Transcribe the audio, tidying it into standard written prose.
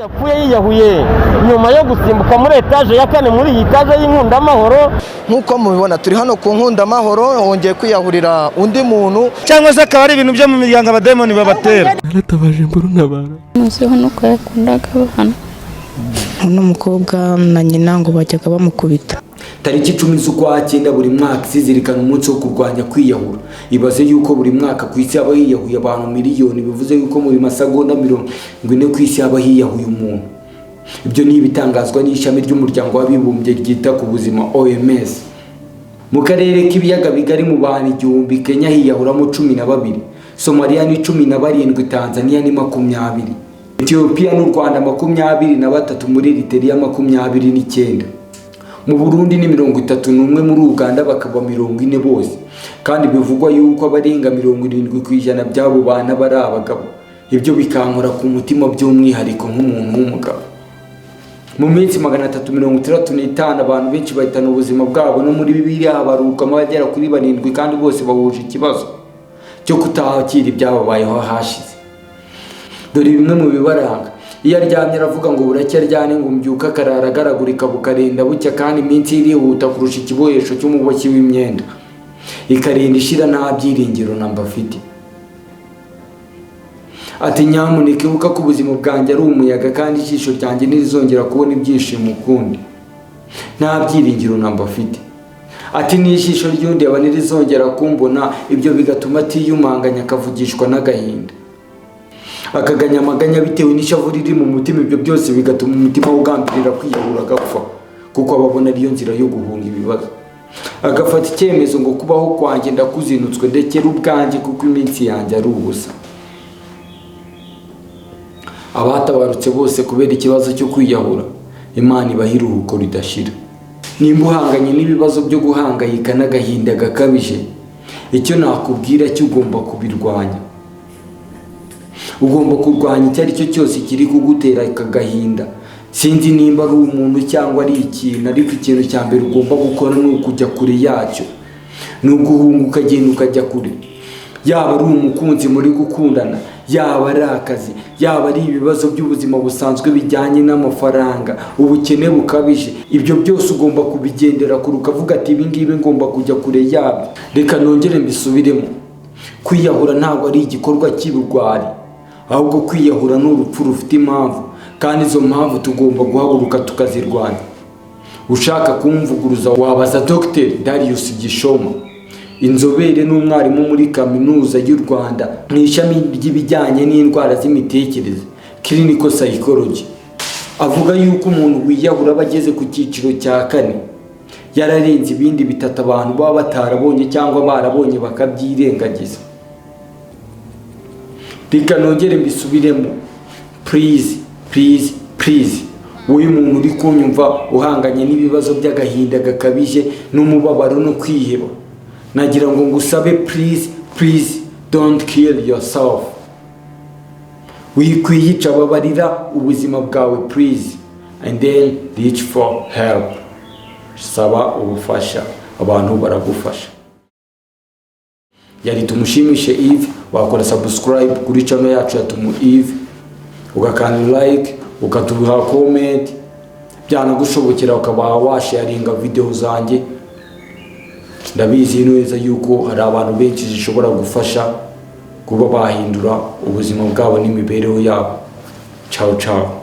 yapfuye yiyahuye nyuma yo gusimbuka muri etaje ya kane muri iyi etaje y'Inkundamahoro. Nk'uko mubibona turi hano ku Nkundamahoro, hongeye kwiyahurira undi muntu cyangwa se akaba ari ibintu byo mu miryango abademoni babatera. Naratabaje mburu nabara muzi hano ko yakundaga abana n'umukobwa na nyina ngo bajyaga bamukubita. Tariki 10 z'ukwa cyenda buri mwaka izirikana umunsi wo kurwanya kwiyahura. Ibaze yuko buri mwaka ku isi haba hiyahuye abantu miliyoni, bivuze yuko muri masagonda 40 ku isi haba hiyahuye umuntu. Ibyo ni ibitangazwa n'ishami ry'umuryango w'abibumbye ryita ku buzima OMS. Mu karere k'ibiyaga bigari mu bantu 1000, Kenya hiyahuramo 12, Somalia ni 17, Tanzania ni 20, Ethiopia n'u Rwanda 23, muri Eritrea 29, mu Burundi ni 31, muri Uganda bakaba 40 bose, kandi bivugwa yuko abarenga 70% by'abo bana bari abagabo. Ibyo bikankora ku mutima by'umwihariko nk'umuntu w'umugabo. Mu minsi 365 abantu benshi bahitana ubuzima bwabo, no muri Bibiliya habarukamo abagera kuri 7, kandi bose bahuje ikibazo cyo kutakira ibyababayeho hashize. Dore bimwe mu bibaranga: iyo aryamye aravuga ngo buracyaryane, ngo mbyuka karara garagurika bukarenda bucya, kandi iminsi irihuta kurusha ikibohesho cy'umuboshyi w'imyenda, ikarenda ishira nta byiringiro namba afite. Ati nyamuneka ibuka ko ubuzima bwanjye ari umuyaga, kandi ijisho ryanjye ntirizongera kubona ibyishimo ukundi, nta byiringiro namba afite. Ati n'ijisho ry'undi aba ntirizongera kumbona, ibyo bigatuma atiyumanganya akavugishwa n'agahinda, akaganya amaganya bitewe n'ishavu riri mu mutima. Ibyo byose bigatuma umutima ugambirira kwiyahura agapfa, kuko ababona ariyo nzira yo guhunga ibibazo. Agafata icyemezo ngo kubaho kwanjye ndakuzinutswe, ndekera ubwanjye kuko iminsi yanjye ari ubusa. Abatabarutse bose kubera ikibazo cyo kwiyahura, Imana ibaha iruhuko ridashira. Nimba uhanganye n'ibibazo byo guhangayika n'agahinda gakabije, icyo nakubwira cyo ugomba kubirwanya. Ugomba kurwanya icyo ari cyo cyose kiri kugutera akagahinda. Sinzi nimba ari umuntu cyangwa ari ikintu, ariko ikintu cya mbere ugomba gukora ni ukujya kure yacyo, ni uguhunguka, agenda ukajya kure. Yaba ari umukunzi muri gukundana, yaba ari akazi, yaba ari ibibazo by'ubuzima busanzwe bijyanye n'amafaranga, ubukene bukabije, ibyo byose ugomba kubigendera kure, ukavuga ati ibi ngibi ngomba kujya kure yabyo. Reka nongere mbisubiremo: kwiyahura ntabwo ari igikorwa cy'ibigwari, ahubwo kwiyahura ni urupfu rufite impamvu, kandi izo mpamvu tugomba guhaguruka tukazirwanya. Ushaka kumvuguruza wabaza Dr. Darius Gishoma, inzobere n'umwarimu muri kaminuza y'u Rwanda mu ishami ry'ibijyanye n'indwara z'imitekerereze, clinical psychology. Avuga yuko umuntu wiyahura aba ageze ku kiciro cya 4, yararenze ibindi bitatu abantu baba batarabonye cyangwa barabonye bakabyirengagiza. Reka nongere mbisubiremo: please, wowe muntu uri kunyumva uhanganye n'ibibazo by'agahinda gakabije n'umubabaro no kwiheba, nagira ngo ngusabe please don't kill yourself. Wikwiyica, babarira ubuzima bwawe please, and then reach for help. Saba ubufasha, abantu baragufasha. Yari Tumushimishe Eve. Wakora subscribe kuri channel yacu ya Tumu Eve, ugakanda like, ukatuha comment, byanagushobokera ukaba washaringa video zanjye. Ndabizi neza yuko hari abantu benshi zishobora gufasha kuba bahindura ubuzima bwabo n'imibereho yabo. Ciao.